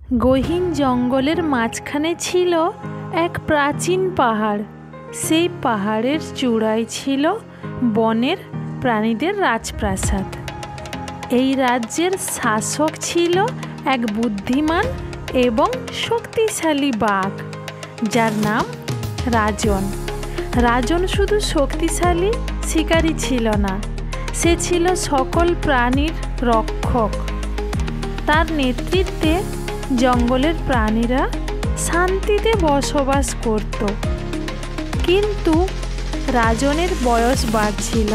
গহীন জঙ্গলের মাঝখানে ছিল এক প্রাচীন পাহাড়। সেই পাহাড়ের চূড়ায় ছিল বনের প্রাণীদের রাজপ্রাসাদ। এই রাজ্যের শাসক ছিল এক বুদ্ধিমান এবং শক্তিশালী বাঘ, যার নাম রাজন। রাজন শুধু শক্তিশালী শিকারী ছিল না, সে ছিল সকল প্রাণীর রক্ষক। তার নেতৃত্বে জঙ্গলের প্রাণীরা শান্তিতে বসবাস করত। কিন্তু রাজনের বয়স বাড়ছিল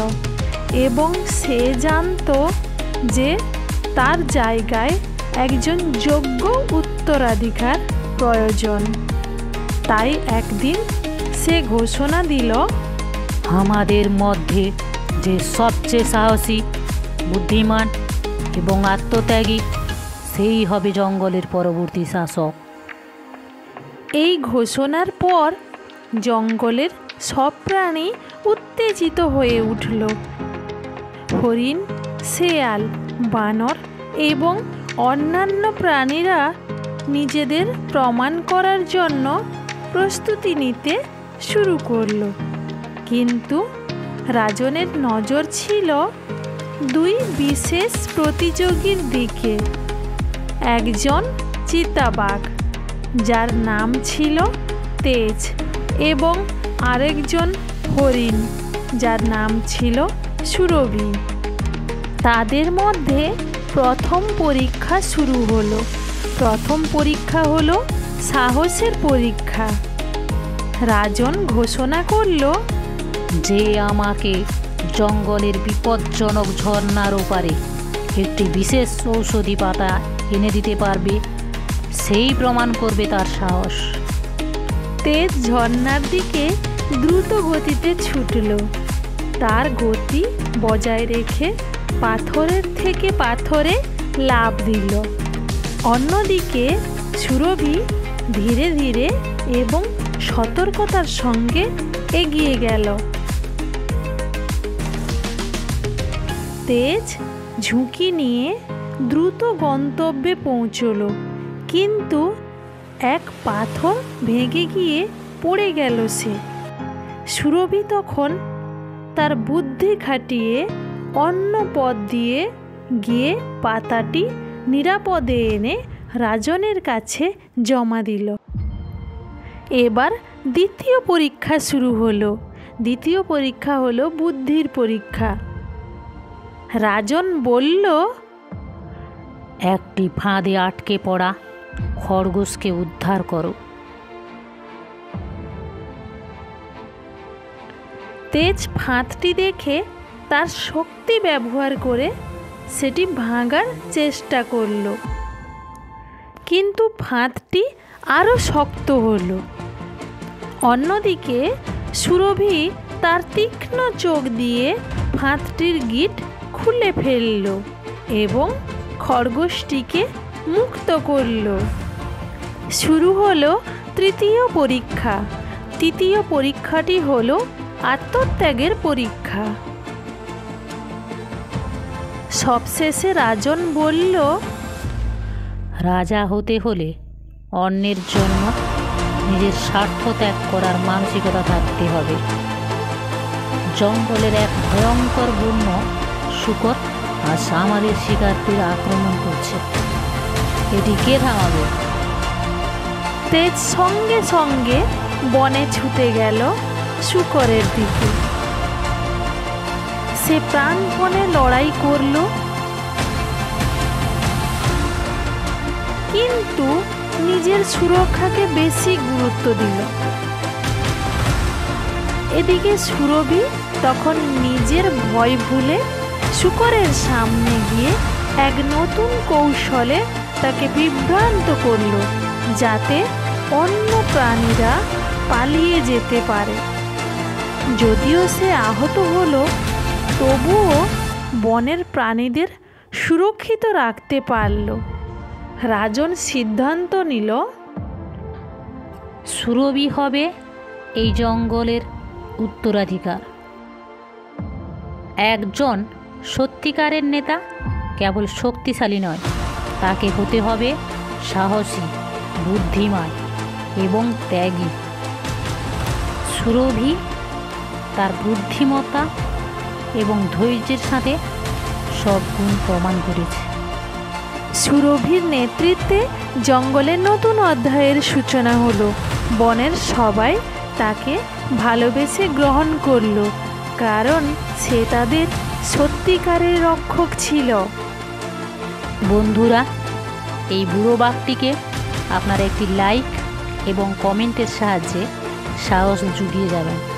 এবং সে জানত যে তার জায়গায় একজন যোগ্য উত্তরাধিকার প্রয়োজন। তাই একদিন সে ঘোষণা দিল, আমাদের মধ্যে যে সবচেয়ে সাহসী, বুদ্ধিমান এবং আত্মত্যাগী, সেই হবে জঙ্গলের পরবর্তী শাসক। এই ঘোষণার পর জঙ্গলের সব প্রাণী উত্তেজিত হয়ে উঠল। হরিণ, শেয়াল, বানর এবং অন্যান্য প্রাণীরা নিজেদের প্রমাণ করার জন্য প্রস্তুতি নিতে শুরু করলো। কিন্তু রাজনের নজর ছিল দুই বিশেষ প্রতিযোগীর দিকে। একজন চিতাবাঘ, যার নাম ছিল তেজ, এবং আরেকজন হরিণ, যার নাম ছিল সুরভি। তাদের মধ্যে প্রথম পরীক্ষা শুরু হলো। প্রথম পরীক্ষা হলো সাহসের পরীক্ষা। রাজন ঘোষণা করল, যে আমাকে জঙ্গলের বিপজ্জনক ঝর্ণার ওপারে একটি বিশেষ ঔষধি পাতা এনে দিতে পারবে, সেই প্রমাণ করবে তার সাহস। তেজ ঝর্ণার দিকে দ্রুত গতিতে ছুটল। তার গতি বজায় রেখে পাথরের থেকে পাথরে লাফ দিল। অন্যদিকে সুরভি ধীরে ধীরে এবং সতর্কতার সঙ্গে এগিয়ে গেল। তেজ ঝুঁকি নিয়ে দ্রুত গন্তব্যে পৌঁছল, কিন্তু এক পাথর ভেঙে গিয়ে পড়ে গেল সে। সুরভি তখন তার বুদ্ধি খাটিয়ে অন্য পথ দিয়ে গিয়ে পাতাটি নিরাপদে এনে রাজনের কাছে জমা দিল। এবার দ্বিতীয় পরীক্ষা শুরু হলো। দ্বিতীয় পরীক্ষা হলো বুদ্ধির পরীক্ষা। রাজন বলল, একটি ফাঁদে আটকে পড়া খরগোশকে উদ্ধার করো। তেজ ফাঁদটি দেখে তার শক্তি ব্যবহার করে সেটি ভাঙার চেষ্টা করল, কিন্তু ফাঁদটি আরও শক্ত হলো। অন্যদিকে সুরভি তার তীক্ষ্ণ চোখ দিয়ে ফাঁদটির গিঁট খুলে ফেলল এবং খরগোশটিকে মুক্ত করল। শুরু হলো তৃতীয় পরীক্ষা। তৃতীয় পরীক্ষাটি হলো আত্মত্যাগের পরীক্ষা। সবশেষে রাজন বলল, রাজা হতে হলে অন্যের জন্য নিজের স্বার্থ ত্যাগ করার মানসিকতা থাকতে হবে। জঙ্গলের এক ভয়ঙ্কর বন্য শূকর আজ আমাদের শিকারদের আক্রমণ করছে, এটি কে থামাবে? তেজ সঙ্গে সঙ্গে বনে ছুটে গেল শূকরের দিকে। সে প্রাণপণে লড়াই করল, কিন্তু নিজের সুরক্ষাকে বেশি গুরুত্ব দিল। এদিকে সুরভি তখন নিজের ভয় ভুলে শূকরের সামনে গিয়ে এক নতুন কৌশলে তাকে বিভ্রান্ত করল, যাতে অন্য প্রাণীরা পালিয়ে যেতে পারে। যদিও সে আহত হলো, তবুও বনের প্রাণীদের সুরক্ষিত রাখতে পারল। রাজন সিদ্ধান্ত নিল, সুরভি হবে এই জঙ্গলের উত্তরাধিকার। একজন সত্যিকারের নেতা কেবল শক্তিশালী নয়, তাকে হতে হবে সাহসী, বুদ্ধিমান এবং ত্যাগী। সুরভি তার বুদ্ধিমত্তা এবং ধৈর্যের সাথে সব গুণ প্রমাণ করেছে। সুরভির নেতৃত্বে জঙ্গলের নতুন অধ্যায়ের সূচনা হলো। বনের সবাই তাকে ভালোবেসে গ্রহণ করলো, কারণ সে তাদের সত্যিকারের রক্ষক ছিল। বন্ধুরা, এই বুড়ো বাঘটিকে আপনারা একটি লাইক এবং কমেন্টের সাহায্যে সাহস জুগিয়ে যাবেন।